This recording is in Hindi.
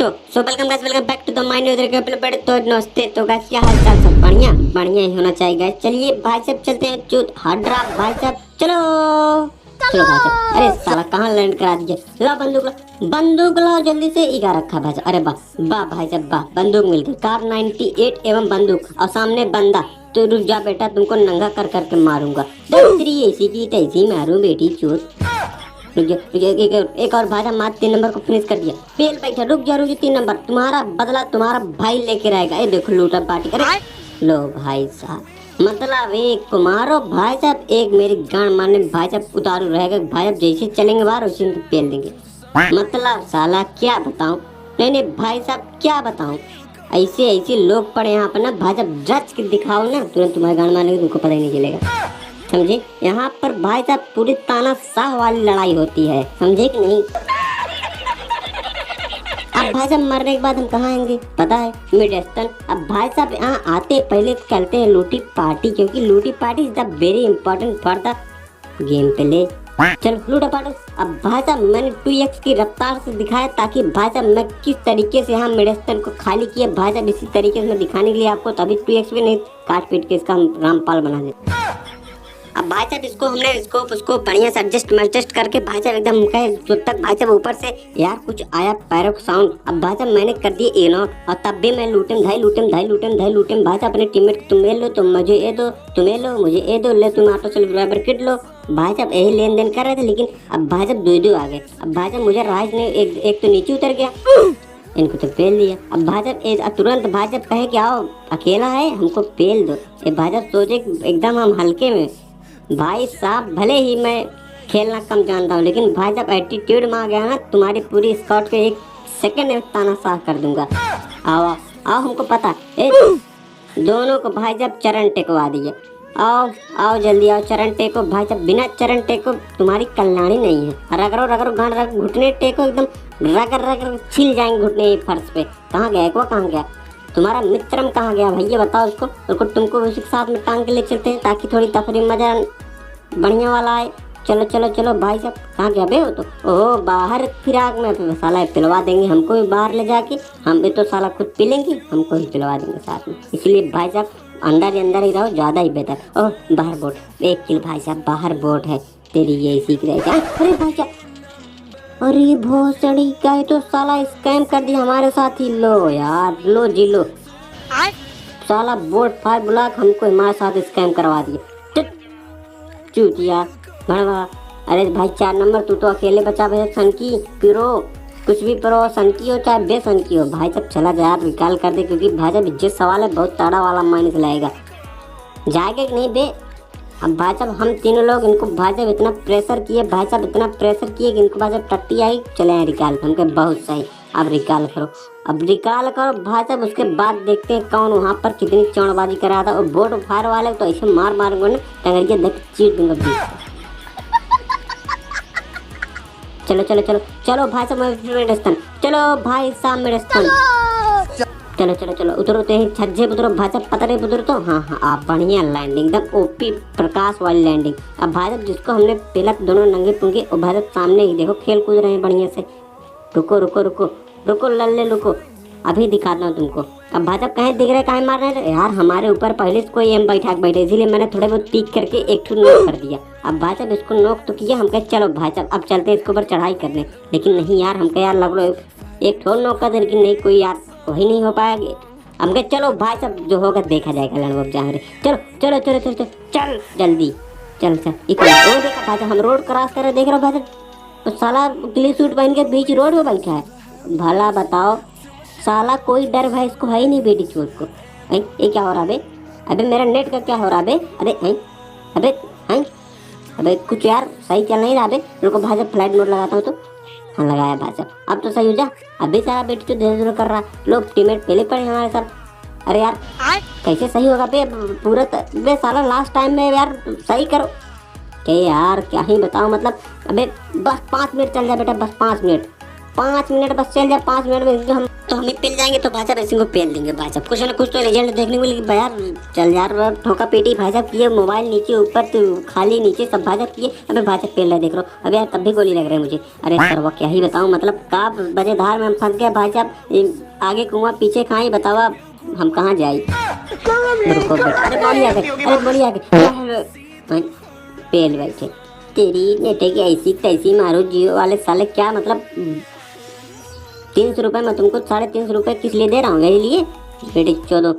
So welcome guys, welcome back to the my new video. तो नमस्ते। तो गाइस क्या हाल चाल, सब बढ़िया बढ़िया ही होना चाहिए गाइस। चलिए भाई साहब चलते हैं चूत हड्रा भाई साहब, चलो चलो भाई साहब। अरे साला कहाँ लैंड करा दीजिए। ला बंदूक लाओ जल्दी से। इगा रखा भाई साहब। अरे वाह भाई साहब वाह, बंदूक मिल गई। कार 98 एवं बंदूक और सामने बंदा। तो रुक जा बेटा, तुमको नंगा कर करके मारूंगा। तेरी ऐसी की तैसी मारूं बेटी चूत। एक और भाई साहब, 3 नंबर को फिनिश कर दिया। बेल बैठा, रुक जा 3 नंबर, तुम्हारा बदला तुम्हारा भाई लेके रहेगा। ये देखो लूटा पार्टी। अरे लो भाई साहब, मतलब एक को मारो भाई साहब, एक मेरी गांड मारने भाई साहब उतारू रहेगा भाई साहब। जैसे चलेंगे बाहर वैसे इनको पेल देंगे। मतलब साला क्या बताऊं। नहीं भाई साहब क्या बताऊं। ऐसे लोग पड़े यहाँ पर ना भाई साहब, जच के दिखाओ ना तुरंत तुम्हारे गांड मारने तुमको पता ही नहीं चलेगा। समझे, यहाँ पर भाई साहब पूरी तानाशाह वाली लड़ाई होती है, समझे कि नहीं। अब भाई साहब मरने के बाद हम कहाँ आएंगे पता है, मिडस्टन। अब भाई साहब यहाँ आते पहले करते हैं लूटी पार्टी, क्योंकि लूटी party is the very important for the game play. चलो लूटा पार्टी। अब भाई साहब मैंने 2x की रफ्तार से दिखाया, ताकि भाई साहब मैं किस तरीके से यहाँ मिडस्टन को खाली किया भाई साहब, इसी तरीके से मैं दिखाने के लिए आपको। तभी 2x भी नहीं काट पीट के इसका हम रामपाल बना देते। अब भाई साहब इसको हमने उसको बढ़िया से एडजस्ट करके भाई साहब एकदम कहे जब तक भाई साहब ऊपर से यार कुछ आया पैरों का साउंड। अब भाई साहब मैंने कर दिए ए नॉट, और तब भी मैं लूटेम भाई साहब अपने टीममेट। तुम लो, तुम मुझे ए दो, तुम्हें लो मुझे ए दो, ले तुम ऑटो सेल्फ ड्राइवर किट लो। भाई साहब यही लेन देन कर रहे थे, लेकिन अब भाई साहब दो आ गए। अब भाई साहब मुझे राइस ने एक तो नीचे उतर गया, इनको तो पेल दिया। अब भाई साहब तुरंत भाई साहब कहे कि आओ अकेला है हमको पेल दो। ये भाई साहब सोचे एकदम हम हल्के में। भाई साहब भले ही मैं खेलना कम जानता हूँ, लेकिन भाई साहब एटीट्यूड में आ गया ना, तुम्हारी पूरी स्क्वाड को 1 सेकंड में तानाशाह कर दूंगा। आओ हमको पता है। दोनों को भाई साहब चरण टेकवा दिए। आओ जल्दी आओ, चरण टेको भाई साहब। बिना चरण टेको तुम्हारी कल्याणी नहीं है। रगड़ो गांड रगड़ो, घुटने टेको एकदम रगड़ छिल जाएंगे घुटने फर्श पे। कहाँ गया वो, कहाँ गया तुम्हारा मित्रम, कहाँ गया भैया बताओ उसको तुमको उसी के साथ में टांग के ले चलते हैं, ताकि थोड़ी तफरी मजा बढ़िया वाला आए। चलो भाई साहब कहाँ गया बे वो तो। ओह बाहर फिराक में साला पिलवा देंगे हमको भी बाहर ले जाके। हम भी तो साला खुद पी लेंगे, हमको भी पिलवा देंगे साथ में। इसलिए भाई साहब अंदर ही रहो, ज़्यादा ही बेहतर। ओह बाहर बोट, 1 किल भाई साहब, बाहर बोट है तेरी ये सीख रहे। अरे भाई साहब, अरे बहुत सड़ी का तो साला स्कैम कर दिया हमारे साथ ही। लो यार लो जी लो, साला बोट 5 ब्लॉक हमको हमारे साथ स्कैम करवा दिए। चूतिया भड़वा। अरे भाई 4 नंबर तू तो अकेले बचा भाई, सनकी पिरो कुछ भी परो, सनकी हो चाहे बेसनकी हो भाई साहब चला जा यार, निकाल कर दे। क्योंकि भाई साहब इज्जत सवाल है, बहुत तड़ा वाला माइनस लाएगा। जाएगा कि नहीं बे। अब भाई साहब हम तीनों लोग इनको भाई साहब इतना प्रेशर किए कि इनको भाई साहब टट्टी आई। चले रिकॉल हमके बहुत सही। अब रिकॉल करो भाई साहब। उसके बाद देखते हैं कौन वहाँ पर कितनी चौड़बाजी करा था। और बोट फायर वाले तो ऐसे मार ना टंगरिया देख चीट दूंगा बीच। चलो भाई साहब मिडस्टन, चलो भाई साहब मिडस्टन, चलो उतरते ही छज्जे उतरो भाई साहब, पतरे उतरो तो। हाँ आप बढ़िया लैंडिंग, एकदम ओपी प्रकाश वाली लैंडिंग। अब भाई साहब जिसको हमने पहला दोनों नंगे पुंगे, और भाई साहब सामने ही देखो खेल कूद रहे हैं बढ़िया से। रुको लल्ले रुको, अभी दिखाता हूँ तुमको। अब भाई साहब कहीं दिख रहे, कहीं मार रहे हैं यार। हमारे ऊपर पहले से कोई एम बैठे, इसीलिए मैंने थोड़े बहुत पीक करके एक ठो नॉक कर दिया। अब भाई साहब इसको नॉक तो किया, हम कहे चलो भाई साहब अब चलते हैं इसके ऊपर चढ़ाई करने। लेकिन नहीं यार, हम कहे यार लग लो एक ठो नॉक कर दे, लेकिन नहीं कोई यार वही नहीं हो पाएगा। हम कहे चलो भाई साहब जो होगा देखा जाएगा, लड़ो अब जहाँ चल जल्दी चल। देखा भाई साहब हम रोड क्रॉस कर रहे, देख रहे हो भाई साहब तो साला क्ली सूट पहन के बीच रोड में बैठा है। भला बताओ साला कोई डर भाई इसको है ही नहीं बेटी चोट को। ये क्या हो रहा बे। अबे मेरा नेट का क्या हो रहा बे। अबे कुछ यार सही चल नहीं रहा बे। रुको भाई साहब फ्लाइट मोड लगाता हूँ तो। हाँ लगाया भाई साहब, अब तो सही हो जा। अभी सारा बेटी तो धीरे कर रहा। लोग टीममेट पहले पड़े हमारे साथ। अरे यार कैसे सही होगा बे पूरा बे साला लास्ट टाइम में यार सही करो के यार, क्या ही बताओ। मतलब अबे बस 5 मिनट चल जाए बेटा, बस 5 मिनट बस चल जाए। 5 मिनट में हम तो हम ही पेल जाएंगे तो भाई साहब ऐसे को पेल देंगे भाई साहब। कुछ ना कुछ तो रिजल्ट देखने को मिलेगी भाई यार। चल यार ठोका पीटी भाई साहब किए, मोबाइल नीचे ऊपर तो खाली नीचे सब भाई साहब किए। अबे भाई साहब पेल रहा देख रहा हूँ। अबे यार तब भी गोली लग रहा है मुझे। अरे सर वो क्या ही बताऊँ, मतलब का बजेधार में हम फंस गए भाई साहब। आगे कुआं पीछे खाई, बताओ अब हम कहाँ जाए। रुको बेटा, अरे गोली आ गई, अरे गोली आ गई। पेल बैठे तेरी नेटे की ऐसी तैसी मारो जियो वाले साले। क्या मतलब 300 रुपये में तुमको 350 रुपये किस लिए दे रहा हूँ मेरे लिए। बेटे चलो